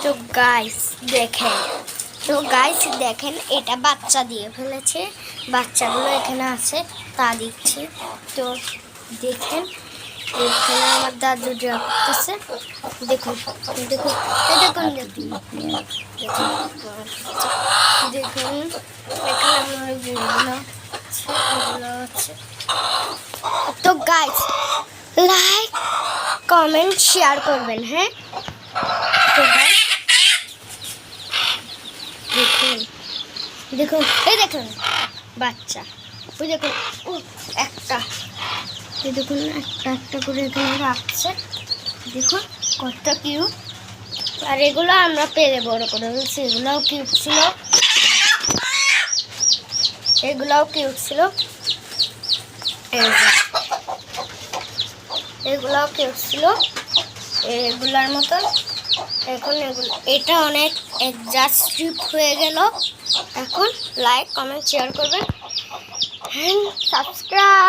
তো গাইস দেখেন এটা বাচ্চা দিয়ে ফেলেছে, বাচ্চাগুলো এখানে আছে তা দিচ্ছি। তো দেখেন এখানে আমার দাদু যা করতেছে, দেখুন দেখুন দেখুন দেখুন দেখুন এখানে আমার যেগুলো আছে। তো গাইস লাইক কমেন্ট শেয়ার করবেন, হ্যাঁ। তো গাইস দেখুন দেখুন এই দেখুন বাচ্চা, ওই দেখুন একটা, এই দেখুন একটা একটা করে এখানে রাখছে, দেখুন কত কিউট। আর এগুলো আমরা পেরে বড় করে বলছি, এগুলোও কিউট ছিল, এগুলোও কিউট ছিল, এগুলোও কিউট ছিল এগুলার মতন। এখন এটা অনেক এক্সাস্টিভ হয়ে গেল। এখন লাইক কমেন্ট শেয়ার করবেন, সাবস্ক্রাইব।